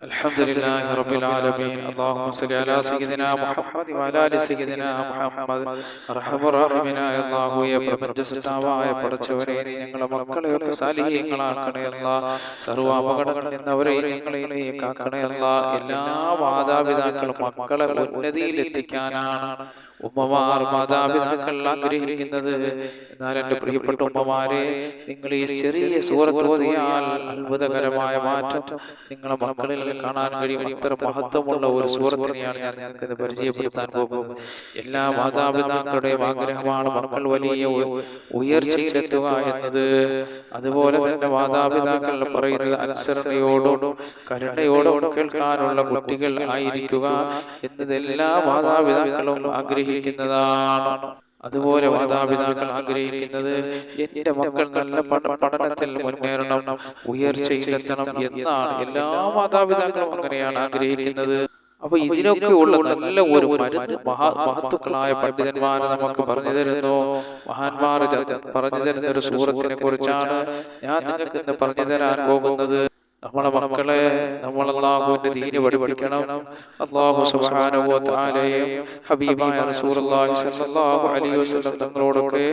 الحمد لله رب العالمين. اللهم صل على سيدنا محمد وعلى ال سيدنا محمد. റഹ്മാനായ അല്ലാഹുവേ, പ്രപഞ്ചസൃഷ്ടാവായ പടച്ചവനെ, ഞങ്ങളുടെ മക്കളെയൊക്കെ സാലിഹീങ്ങളാക്കണേ അല്ലാഹ്. സർവ്വ അപകടങ്ങളിൽ നിന്നവരെ ഞങ്ങളെ നീ കാക്കണേ അല്ലാഹ്. എല്ലാ മാതാപിതാക്കളും മക്കളെ ഉന്നതിയിലെത്തിക്കാനാണ് ഉമ്മമാർ മാതാപിതാക്കൾ ആഗ്രഹിക്കുന്നത്. എന്നാൽ എൻ്റെ പ്രിയപ്പെട്ട ഉമ്മമാരെ, നിങ്ങൾ ഈ ചെറിയ സൂറത്ത് ഓതിയാൽ അത്ഭുതകരമായ മാറ്റം നിങ്ങളുടെ മക്കളിൽ കാണാൻ കഴിയും. അത്ര മഹത്വമുള്ള ഒരു സൂറത്തിനെയാണ് ഞാൻ നിങ്ങൾക്ക് പരിചയപ്പെടുത്താൻ പോകുന്നത്. എല്ലാ മാതാപിതാക്കളുടെയും ആഗ്രഹമാണ് മക്കൾ വലിയ ഉയർച്ചയിലെത്തുക എന്നത്. അതുപോലെ തന്നെ മാതാപിതാക്കൾ പറയുന്നത് അനുസരണയോടും കരുണയോടും കേൾക്കാനുള്ള കുട്ടികൾ ആയിരിക്കുക എന്നത് എല്ലാ മാതാപിതാക്കളും ആഗ്രഹിക്കുന്നതാണ്. അതുപോലെ മാതാപിതാക്കൾ ആഗ്രഹിക്കുന്നത് എന്റെ മക്കൾ നല്ല പഠനത്തിൽ മുന്നേറണം, ഉയർച്ചയിലെത്തണം എന്നാണ്. എല്ലാ മാതാപിതാക്കളും അങ്ങനെയാണ് ആഗ്രഹിക്കുന്നത്. അപ്പൊ ഇതിനൊക്കെ ഉള്ള നല്ല ഒരു മരുന്ന് മഹത്തുക്കളായ പണ്ഡിതന്മാരെ നമുക്ക് പറഞ്ഞു തരുന്നു. മഹാന്മാർ പറഞ്ഞു തരുന്ന ഒരു സൂറത്തിനെ കുറിച്ചാണ് ഞാൻ നിങ്ങൾക്ക് ഇന്ന് പറഞ്ഞു തരാൻ പോകുന്നത്. നമ്മളെ മക്കളെ നമ്മൾ അല്ലാഹുവിന്റെ ദീന് പഠിപ്പിക്കണം. അല്ലാഹു സുബ്ഹാനഹു വ തആലയെ ഹബീബായ റസൂലുള്ളാഹി സ്വല്ലല്ലാഹു അലൈഹി വസല്ലം തങ്ങളോടൊക്കെ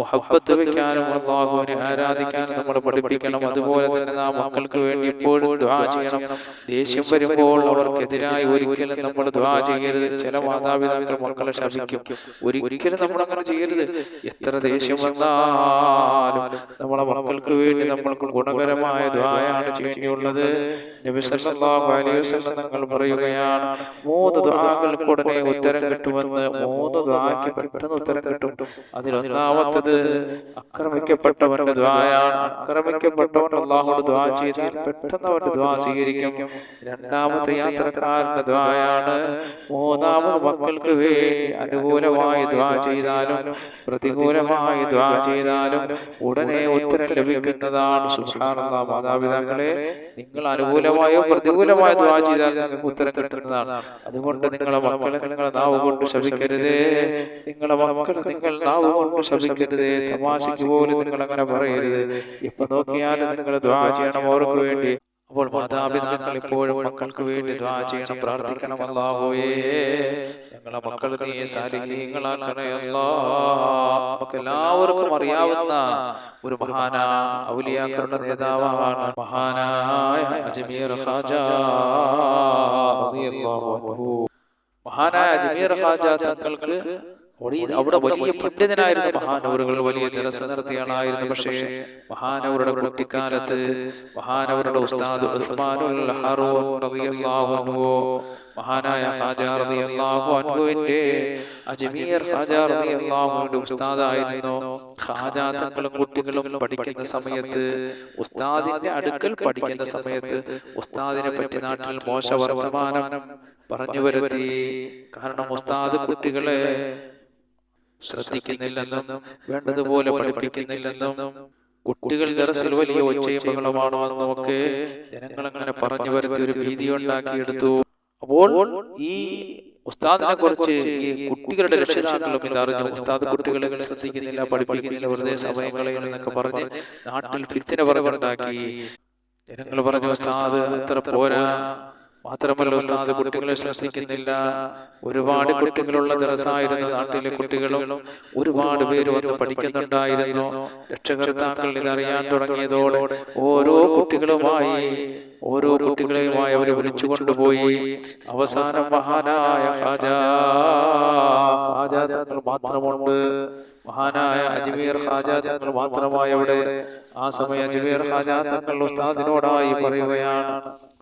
മുഹബ്ബത്ത് വെക്കാനും അല്ലാഹുവിനെ ആരാധിക്കാനും നമ്മൾ പഠിപ്പിക്കണം. അതുപോലെ തന്നെ നാം മക്കൾക്ക് വേണ്ടി എപ്പോഴും ദുആ ചെയ്യണം. ദേഷ്യം വരുമ്പോൾ അവർക്കെതിരായി ഒരിക്കലും നമ്മൾ ദുആ ചെയ്യരുത്. ചില മാതാപിതാക്കൾ മക്കളെ ശപിക്കും. ഒരിക്കലും നമ്മൾ അങ്ങനെ ചെയ്യരുത്. എത്ര ദേഷ്യം വന്നാലും നമ്മളെ മക്കൾക്ക് വേണ്ടി നമ്മൾക്ക് ഗുണകരമായ ദുആയാണ് ചെയ്യേണ്ടത്. നബി സല്ലല്ലാഹു അലൈഹി വസല്ലം തങ്ങൾ പറയുകയാണ്, 3 ദുആകൾക്ക് ഉടനെ ഉത്തരം കിട്ടുമെന്ന്. 3 ദുആക്ക് പെട്ടെന്ന് ഉത്തരം കിട്ടും. അതിലൊന്നാമത്തത് ആക്രമിക്കപ്പെട്ടവന്റെ ദുആയാണ്. ആക്രമിക്കപ്പെട്ടവൻ അല്ലാഹുവോട് ദുആ ചെയ്താൽ പെട്ടെന്ന് അവന്റെ ദുആ സ്വീകരിക്കും. രണ്ടാമത്തെ യാത്രക്കാരന്റെ ദുആയാണ്. മൂന്നാമത് മക്കൾക്ക് വേണ്ടി അനുകൂലമായി ദുആ ചെയ്താലും പ്രതികൂലമായി ദുആ ചെയ്താലും ഉടനെ ഉത്തരം ലഭിക്കുന്നതാണ്. സുബ്ഹാനല്ലാഹ്. മാതാപിതാക്കളെ, നിങ്ങൾ അനുകൂലമായോ പ്രതികൂലമായോ ദുആ ചെയ്താൽ നിങ്ങൾക്ക് ഉത്തരം കിട്ടുന്നതാണ്. അതുകൊണ്ട് നിങ്ങളെ മക്കളെ നിങ്ങൾ നാവ് കൊണ്ട് ശപിക്കരുതേ. നിങ്ങളെ മക്കളെ നിങ്ങൾ നാവ് കൊണ്ട് ശപിക്കരുതേ. തമാശയ്ക്ക് പോലും നിങ്ങൾ അങ്ങനെ പറയരുത്. ഇപ്പൊ നോക്കിയാലും നിങ്ങൾ ദുആ ചെയ്യണം അവർക്ക് വേണ്ടി. അപ്പോൾ മാതാപിതാക്കൾ എപ്പോഴും മക്കൾക്ക് വേണ്ടി ദുആ ചെയ്യണം, പ്രാർത്ഥിക്കണം. അല്ലാഹുവേ, ഞങ്ങളെ മക്കൾ നീ സാലിഹീങ്ങളാക്കണേ അല്ലാഹ്. നമുക്ക് എല്ലാവർക്കും അറിയാവുന്ന ഒരു ഔലിയാക്കളുടെ നേതാവാണ് മഹാനായ അജ്മീർ ഖാജ റളിയല്ലാഹു അൻഹു. മഹാനായ അജ്മീർ ഖാജ തങ്ങൾക്ക് അവിടെ വലിയ പണ്ഡിതനായിരുന്നു. മഹാനവറുകൾ വലിയ ദർസ് നടത്തിയാളായിരുന്നു. പക്ഷേ മഹാനവറുടെ കുട്ടിക്കാലത്ത് മഹാനവറുടെ ഉസ്താദ് ഉസ്മാനുൽ ഹറൂൻ റളിയല്ലാഹു അൻഹു, മഹാനായ ഖാജ റളിയല്ലാഹു അൻഹുവിന്റെ അജ്മീർ ഖാജ റളിയല്ലാഹു അൻഹുവിന്റെ ഉസ്താദായിരുന്നു. ഖാജ തങ്ങളും കുട്ടികളും പഠിക്കുന്ന സമയത്ത്, ഉസ്താദിന്റെ അടുക്കൽ പഠിക്കുന്ന സമയത്ത് ഉസ്താദിനെ പറ്റി നാട്ടിൽ മോശ വർത്തമാനം പറഞ്ഞു വരുത്തി. കാരണം ഉസ്താദ് കുട്ടികളെ ശ്രദ്ധിക്കുന്നില്ലെന്നും വേണ്ടതുപോലെ പഠിപ്പിക്കുന്നില്ലെന്നും കുട്ടികൾ ദർസിൽ വലിയ ഒച്ചയും ബഹളമാണോ എന്നൊക്കെ ജനങ്ങളങ്ങനെ പറഞ്ഞു വരുത്തി ഒരു ഭീതി ഉണ്ടാക്കിയെടുത്തു. അപ്പോൾ ഈ ഉസ്താദിനെ കുറിച്ച് ഈ കുട്ടികളുടെ രക്ഷിതാക്കളും ഇതറിഞ്ഞു. ഉസ്താദ് കുട്ടികളെ ശ്രദ്ധിക്കുന്നില്ല, പഠിപ്പിക്കുന്നില്ല, വെറുതെ സമയം കളയുന്നൊക്കെ പറഞ്ഞ് നാട്ടിൽ ഫിത്ന പറഞ്ഞുണ്ടാക്കി. ജനങ്ങൾ പറഞ്ഞു, ഉസ്താദ് അത്ര പോരാ. മാത്രമല്ല, ഉസ്താദ് കുട്ടികളെ ശ്രദ്ധിക്കുന്നില്ല. ഒരുപാട് കുട്ടികളുള്ള ദർസായിരുന്നു. നാട്ടിലെ കുട്ടികളും ഒരുപാട് പേര് വന്ന് പഠിക്കുന്നുണ്ടായിരുന്നു. രക്ഷകർത്താക്കൾ ഇതറിയാൻ തുടങ്ങിയതോടെ ഓരോ കുട്ടികളെയുമായി അവർ വിളിച്ചു കൊണ്ടുപോയി. അവസാനം മഹാനായ ഖാജ തങ്ങൾ മാത്രമുണ്ട്. മഹാനായ അജ്മീർ ഖാജ തങ്ങൾ മാത്രമായി അവിടെ. ആ സമയം അജ്മീർ ഖാജ തങ്ങൾ ഉസ്താദിനോടായി പറയുകയാണ്,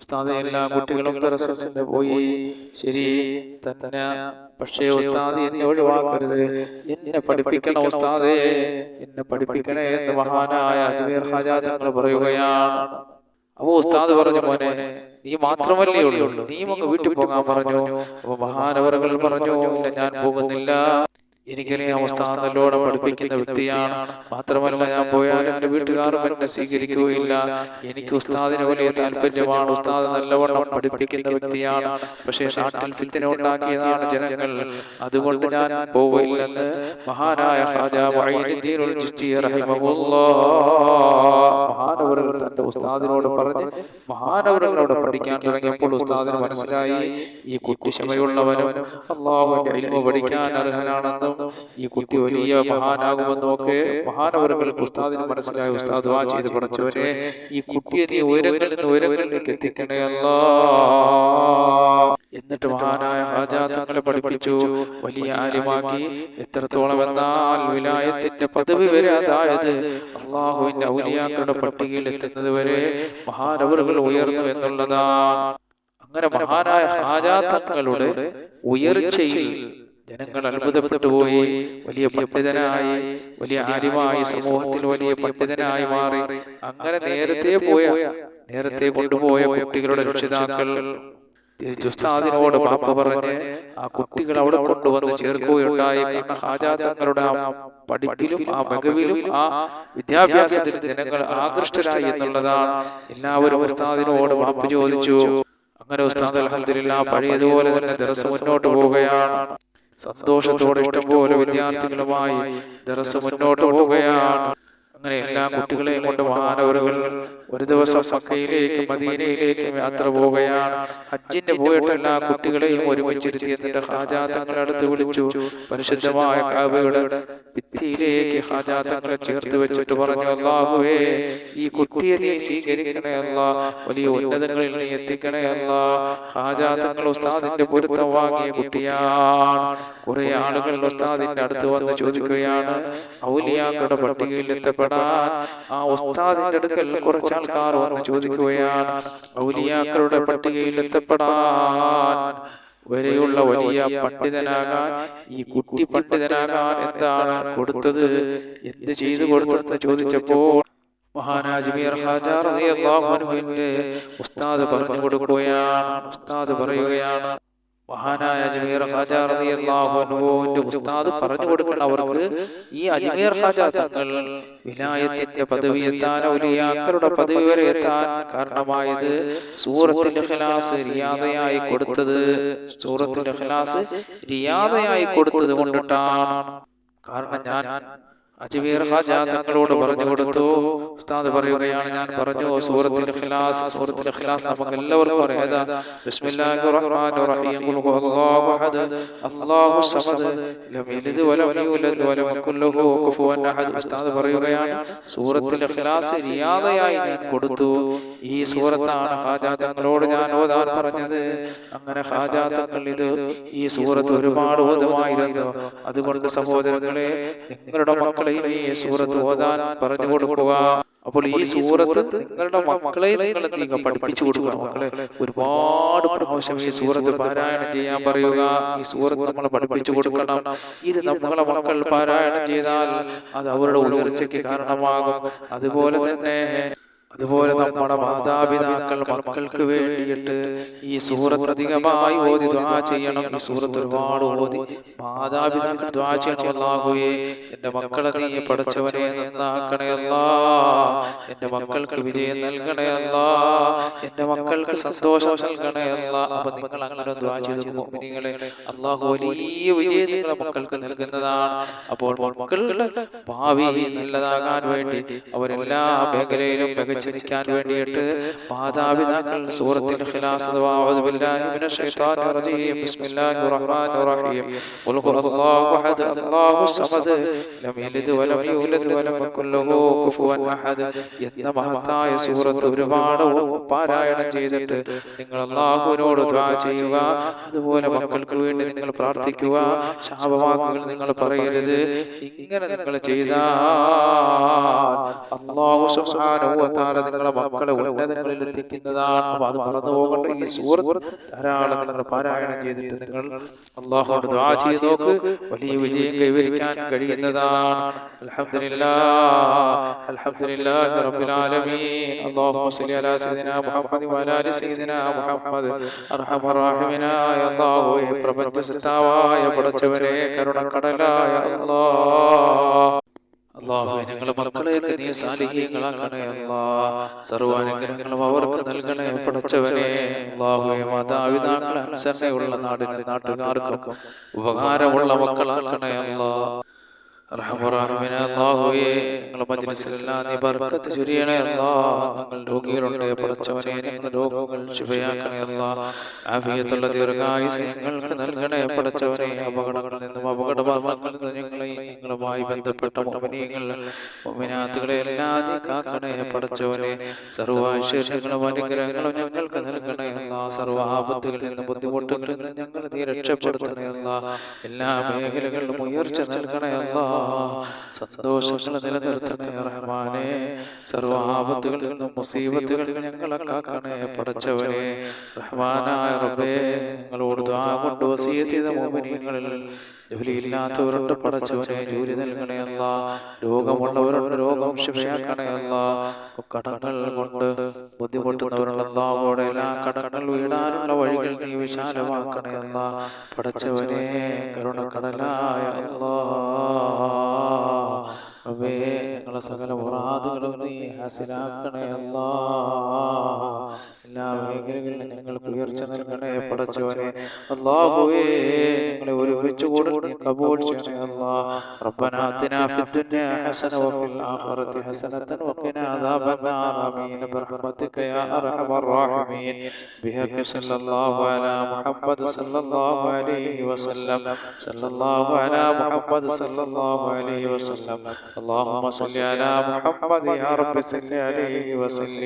ഉസ്താദെ, എല്ലാ കുട്ടികളും ദർസിന് പോയി, ശരി തന്നെ, പക്ഷേ ഉസ്താദ് എന്നെ ഒഴിവാക്കരുത്, എന്നെ പഠിപ്പിക്കണം ഉസ്താദേ, എന്നെ പഠിപ്പിക്കണേ എന്ന് മഹാനായ അജ്മീർ ഖാജ തങ്ങൾ പറയുകയാണ്. അപ്പൊ ഉസ്താദ് പറഞ്ഞു, മോനെ, നീ മാത്രമല്ലേ ഉള്ളൂ, നീ അങ്ങ് വീട്ടിൽ പോകാൻ പറഞ്ഞു. അപ്പൊ മഹാനവറുകൾ പറഞ്ഞു, ഇല്ല, ഞാൻ പോകുന്നില്ല, എനിക്കറിയാം ഉസ്താദ് നല്ലോണം പഠിപ്പിക്കുന്ന വ്യക്തിയാണ്. മാത്രമല്ല ഞാൻ പോയാൽ എൻ്റെ വീട്ടുകാരും എന്നെ സ്വീകരിക്കുകയില്ല. എനിക്ക് ഉസ്താദിന് വലിയ താല്പര്യമാണ്. ഉസ്താദ് നല്ലവണ്ണം പഠിപ്പിക്കുന്ന വ്യക്തിയാണ്. പക്ഷേ നാട്ടിൽ ഫിത്ന ഉണ്ടാക്കിയതാണ് ജനങ്ങൾ. അതുകൊണ്ട് ഞാൻ പോവില്ലെന്ന് മഹാനായ ഖാജാ മുഈനുദ്ദീനുൽ ചിശ്തി റഹിമഹുല്ലാഹ് മഹാനവറുകൾ തന്റെ ഉസ്താദിനോട് പറഞ്ഞ് മഹാനവറുകളോട് പഠിക്കാൻ തുടങ്ങിയപ്പോൾ ഉസ്താദിന് മനസ്സിലായി ഈ കുട്ടി ക്ഷമയുള്ളവനും അല്ലാഹുവിന്റെ ഇൽമു പഠിക്കാൻ അർഹനാണെന്നും ഈ കുട്ടി വലിയ മഹാനാകുമെന്നും ഒക്കെ മഹാനവറുകൾക്ക് ഉസ്താദിന് മനസ്സിലായി. ഉസ്താദ് ദുആ ചെയ്ത് പഠിച്ചവരെ ഈ കുട്ടിയെ നീ ഉയരങ്ങളിൽ നിന്ന് ഉയരങ്ങളിലേക്ക് എത്തിക്കണേ അല്ലാഹ്. എന്നിട്ട് മഹാനായ ഖാജാ തങ്ങളെ പഠിപ്പിച്ചു, വലിയ ആലിമാക്കി. എത്രത്തോളം എന്നാൽ വിലായത്തിന്റെ പദവി വരെ, അതായത് അല്ലാഹുവിന്റെ ഔലിയാക്കളുടെ പട്ടികയിൽ എത്തുന്നത് വരെ മഹാനവറുകൾ ഉയർന്നു എന്നുള്ളതാണ്. അങ്ങനെ മഹാനായ ഖാജാ തങ്ങളുടെ ഉയർച്ചയിൽ ജനങ്ങൾ അത്ഭുതപ്പെട്ടു പോയി. വലിയ പണ്ഡിതനായി, വലിയ ആലിമായി, സമൂഹത്തിൽ വലിയ പണ്ഡിതനായി മാറി. അങ്ങനെ നേരത്തെ കൊണ്ടുപോയ കുട്ടികളുടെ രക്ഷിതാക്കൾ തിരിച്ചു ഉസ്താദിനോട് മാപ്പ് പറഞ്ഞ് ആ കുട്ടികൾ അവിടെ കൊണ്ടുവന്ന് ചേർക്കുകയുണ്ടായി. കാരണം ഖാജാ തങ്ങളുടെ ആ പഠിപ്പിലും ആ മികവിലും ആ വിദ്യാഭ്യാസത്തിലും ജനങ്ങൾ ആകൃഷ്ടരായി എന്നുള്ളതാണ്. എല്ലാവരും ഉസ്താദിനോട് മാപ്പ് ചോദിച്ചു. അങ്ങനെ ഉസ്താദ് അൽഹംദുലില്ലാഹ് പഴയതുപോലെ തന്നെ ദർസ് മുന്നോട്ട് പോവുകയാണ്. സന്തോഷത്തോടെ ഇഷ്ടംപോലെ വിദ്യാർത്ഥികളുമായി ദർസ് മുന്നോട്ട് പോവുകയാണ്. അങ്ങനെ എല്ലാ കുട്ടികളെയും കൊണ്ട് മഹാനവറുകൾ ഒരു ദിവസം മക്കയിലേക്കും മദീനയിലേക്കും യാത്ര പോവുകയാണ്. ഹജ്ജിന് പോയിട്ട് എല്ലാ കുട്ടികളെയും ഒരുമിച്ചിരുത്തി എന്നിട്ട് ഖാജാ തങ്ങളെ അടുത്ത് വിളിച്ചു. പരിശുദ്ധമായ കഅബയുടെ ഭിത്തിയിലേക്ക് ഖാജാ തങ്ങളെ ചേർത്ത് വെച്ചിട്ട് പറഞ്ഞു, അല്ലാഹുവേ, ഈ കുട്ടിയെ നീ സ്വീകരിക്കണേ അല്ലാഹ്, വലിയ ഉന്നതങ്ങളിൽ നീ എത്തിക്കണേ അല്ലാഹ്. ഖാജാ തങ്ങൾ ഉസ്താദിന്റെ പൊരുത്തം വാങ്ങിയ കുട്ടിയാണ്. കുറെ ആളുകൾ ഉസ്താദിന്റെ അടുത്ത് വന്ന് ചോദിക്കുകയാണ്, ഔലിയാക്കളുടെ പട്ടികയിൽ എത്തപ്പെടാൻ ആ ഉസ്താദിന്റെ അടുക്കൽ കുറച്ച് ആൾക്കാർ വന്ന് ചോദിക്കുകയാണ്, ഔലിയാക്കളുടെ പട്ടികയിൽ എത്തപ്പെടാൻ വരെയുള്ള വലിയ പണ്ഡിതനാകാൻ ഈ കുട്ടി പണ്ഡിതനാകാൻ എന്താണ് കൊടുത്തത്, എന്ത് ചെയ്തു കൊടുത്തെന്ന് ചോദിച്ചപ്പോൾ മഹാനായ അജ്മീർ ഖാജാ റളിയല്ലാഹു അൻഹുവിന്റെ ഉസ്താദ് പറഞ്ഞു കൊടുക്കുകയാണ്. ഉസ്താദ് പറയുകയാണ്, മഹാനായ അജ്മീർ ഖാജാ റളിയല്ലാഹു അൻഹുവിന്റെ ഉസ്താദ് പറഞ്ഞു കൊടുക്കണം അവർക്ക് ഈ അജ്മീർ ഖാജാ തങ്ങൾ വിലായത്തിന്റെ പദവി എത്താൻ, ഔലിയാക്കളുടെ പദവി വരെ എത്താൻ കാരണമായത് സൂറത്തുൽ ഇഖ്ലാസ് റിയാദയായി കൊടുത്തത് കൊണ്ടിട്ടാണ്. കാരണം ഞാൻ അജ്മീർ ഖാജാ തങ്ങളോട് പറഞ്ഞു കൊടുത്തു. ഉസ്താദ് പറയുകയാണ്, ഞാൻ പറഞ്ഞു സൂറത്തുൽ ഇഖ്ലാസ് നമുക്ക് എല്ലാവർക്കും അറിയാം. ഏതാ? ബിസ്മില്ലാഹിർ റഹ്മാനിർ റഹീം, ഖുൽ ഹുവല്ലാഹു അഹദ് അല്ലാഹു സമദ് ലം യലിദ് വലം യൂലദ് വലം യകുൽ ലഹു കുഫുവൻ അഹദ്. ഉസ്താദ് പറയുകയാണ്, സൂറത്തുൽ ഇഖ്ലാസ് റിയാദയായി ഞാൻ കൊടുത്തു. ഈ സൂറത്താണ് ഖാജാ തങ്ങളോട് ഞാൻ ഓതാൻ പറഞ്ഞത്. അങ്ങനെ ഖാജാ തങ്ങൾ ഈ സൂറത്ത് ഒരുപാട് ഓതുമായിരുന്നു. അതുകൊണ്ട് സഹോദരങ്ങളെ, നിങ്ങളുടെ മക്കളെ ഈ സൂറത്ത് ഓതാൻ പറഞ്ഞു കൊടുക്കുക. അപ്പോൾ ഈ സൂറത്ത് നിങ്ങളുടെ മക്കളെ നിങ്ങൾ പഠിപ്പിച്ചു കൊടുക്കുക. മക്കളെ ഒരുപാട് പ്രാവശ്യം ഈ സൂറത്ത് പാരായണം ചെയ്യാൻ പറയുക. ഈ സൂറത്ത് നമ്മൾ പഠിപ്പിച്ചു കൊടുക്കണം. ഇത് നമ്മളെ മക്കൾ പാരായണം ചെയ്താൽ അത് അവരുടെ ഉയർച്ചയ്ക്ക് കാരണമാകും. അതുപോലെ നമ്മുടെ മാതാപിതാക്കൾ മക്കൾക്ക് വേണ്ടിയിട്ട് ഈ സൂറത്ത് അധികമായി ഓതി ദുആ ചെയ്യണം. ഈ സൂറത്ത് ഒരുപാട് ഓതി മാതാപിതാക്കൾ ദുആ ചെയ്യണം. അല്ലാഹുവേ, എന്റെ മക്കളെ നീ പഠിച്ചവനെ നന്നാക്കണേ അല്ലാഹ്, എന്റെ മക്കൾക്ക് വിജയം നൽകണേ അല്ലാഹ്, എന്റെ മക്കൾക്ക് സന്തോഷം നൽകണേ അല്ലാഹ്. അപ്പൊ നിങ്ങൾ അങ്ങനെ ദുആ ചെയ്തു മുഅ്മിനീങ്ങളെ, അല്ലാഹു വലിയ വിജയം നിങ്ങളുടെ മക്കൾക്ക് നൽകുന്നതാണ്. അപ്പോൾ മക്കളുടെ ഭാവി നല്ലതാകാൻ വേണ്ടി അവരെല്ലാ മേഖലയിലും മികച്ചിരിക്കാൻ വേണ്ടിയിട്ട് മാതാപിതാക്കൾ സൂറത്തുൽ ഇഖ്ലാസ് അഊദു ബില്ലാഹി മിനശ് ശൈത്വാനിർ റജീം ബിസ്മില്ലാഹിർ റഹ്മാനിർ റഹീം ഖുൽ ഹുവല്ലാഹു അഹദ് അല്ലാഹു സമദ് ലം യലിദ് വലം യൂലദ് വലം യകുൽ ലഹു കുഫുവൻ അഹദ് എന്ന മഹത്തായ സൂറത്ത് ഒരുപാട് പാരായണം ചെയ്തിട്ട് നിങ്ങൾ അല്ലാഹുവിനോട് ദുആ ചെയ്യുക. അതുപോലെ മക്കൾക്ക് വേണ്ടി നിങ്ങൾ പ്രാർത്ഥിക്കുക. ശാപവാക്കുകൾ നിങ്ങൾ പറയരുത്. ഇങ്ങനെ നിങ്ങൾ ചെയ്താൽ അല്ലാഹു സുബ്ഹാനഹു വ തആല നിങ്ങളെ മക്കളെ ഉന്നതങ്ങളിൽ എത്തിക്കുന്നതാണ്. അപ്പൊ അത് മറന്നു പോകേണ്ട. ഈ സൂറത്ത് ധാരാളം നിങ്ങൾ പാരായണം ചെയ്തിട്ട് നിങ്ങൾ അല്ലാഹുവോട് ദുആ ചെയ്ത് നോക്ക്, വലിയ വിജയം കൈവരിക്കാൻ കഴിയുന്നതാണ്. അൽഹംദുലില്ലാഹി റബ്ബിൽ ആലമീൻ. അല്ലാഹുമ്മ സ്വല്ലി അലാ സയ്യിദിനാ മുഹമ്മദ് വഅലാ ആലി സയ്യിദിനാ മുഹമ്മദ്. അർഹമർ റഹീമനായ അല്ലാഹുവേ, പ്രപഞ്ച സൃഷ്ടാവായ പടച്ചവനെ, കരുണക്കടലായ അല്ലാഹുവേ, ഞങ്ങളുടെ മക്കളെയൊക്കെ നീ സാലിഹീങ്ങളാക്കണേ അല്ലാഹ്. സർവ്വാനുഗ്രഹങ്ങളും അവർക്ക് നൽകണേ പടച്ചവനെ. അല്ലാഹുവേ, മാതാപിതാക്കളെ അനുസരണയുള്ള നാടിനും നാട്ടുകാർക്കും ഉപകാരമുള്ള മക്കളാക്കണേ അല്ലാഹ്. അല്ലാഹുവേ, ഞങ്ങളുടെ മജ്‌ലിസിലെല്ലാം നീ ബർക്കത്ത് ചൊരിയണേ അല്ലാഹ്. ഞങ്ങൾ രോഗികളുണ്ട് പടച്ചവനെ, ഞങ്ങളുടെ രോഗങ്ങൾ ശിഫയാക്കണേ അല്ലാഹ്. ആഫിയത്തുള്ള ദീർഘായുസ്സ് ഞങ്ങൾക്ക് നൽകണേ പടച്ചവനെ. അപകടങ്ങളിൽ നിന്നും അപകടമരണങ്ങളിൽ നിന്നും ഞങ്ങളുമായി ബന്ധപ്പെട്ട മുഅ്മിനീങ്ങൾ മുഅ്മിനാത്തുകളെ എല്ലാം നീ കാക്കണേ പടച്ചവനെ. സർവ്വ ഐശ്വര്യങ്ങളും അനുഗ്രഹങ്ങളും ഞങ്ങൾക്ക് നൽകണേ അല്ലാഹ്. സർവ്വ ആപത്തുകളിൽ നിന്നും ബുദ്ധിമുട്ടുകളിൽ നിന്നും ഞങ്ങളെ നീ രക്ഷപ്പെടുത്തണേ അല്ലാഹ്. എല്ലാ മേഖലകളിലും ഉയർച്ച നൽകണേ അല്ലാഹ്. സന്തോഷങ്ങൾ നിലനിർത്തണേ റഹ്മാനേ. സർവ്വ ആപത്തുകളിൽ നിന്നും മുസീബത്തുകളിൽ ഞങ്ങളെ കാക്കണേ പടച്ചവനെ. റഹ്മാനായ റബ്ബേ, ഞങ്ങളോട് ദുആ കൊണ്ട് വസിയത്ത് ചെയ്ത മുഅ്മിനീങ്ങളിൽ ജോലിയില്ലാത്തവരുണ്ട് പടച്ചവനെ, ജോലി നൽകണേ അല്ലാഹ്. രോഗമുള്ളവരുണ്ട്, രോഗം ശിഫയാക്കണേ അല്ലാഹ്. കടങ്ങൾ കൊണ്ട് ബുദ്ധിമുട്ടുന്നവരുണ്ട് അല്ലാഹുവോടെ എല്ലാ കടങ്ങൾ വീടാനുള്ള വഴികൾ നീ വിശാലമാക്കണേ അല്ലാഹ്. പടച്ചവനെ, കരുണക്കടലായ അല്ലാഹ്, റബ്ബേ, ഞങ്ങളെ സകല മുറാദുകളും നീ ഹാസിലാക്കണേ അല്ലാഹ്. എല്ലാ മേഖലകളിലും ഞങ്ങൾക്ക് ഉയർച്ച നൽകണേ പടച്ചവനെ. അല്ലാഹുവേ, ഞങ്ങളെ ഒരുമിച്ച് കൂടി നീ കബൂൽ ചെയ്യണേ അല്ലാഹ്. റബ്ബനാ ആതിനാ ഫിദ്ദുനിയ ഹസന വഫിൽ ആഖിറതി ഹസനതൻ വഖിനാ അദാബന്നാർ. ആമീൻ ബിറഹ്മതിക യാ അർഹമർ റഹീമീൻ. ബിഹഖി സല്ലല്ലാഹു അലാ മുഹമ്മദ് സല്ലല്ലാഹു അലൈഹി വസല്ലം. സല്ലല്ലാഹു അലാ മുഹമ്മദ് സല്ലല്ലാഹു അലൈഹി വസല്ലം. اللهم صل على محمد يا رب صل عليه وسلم.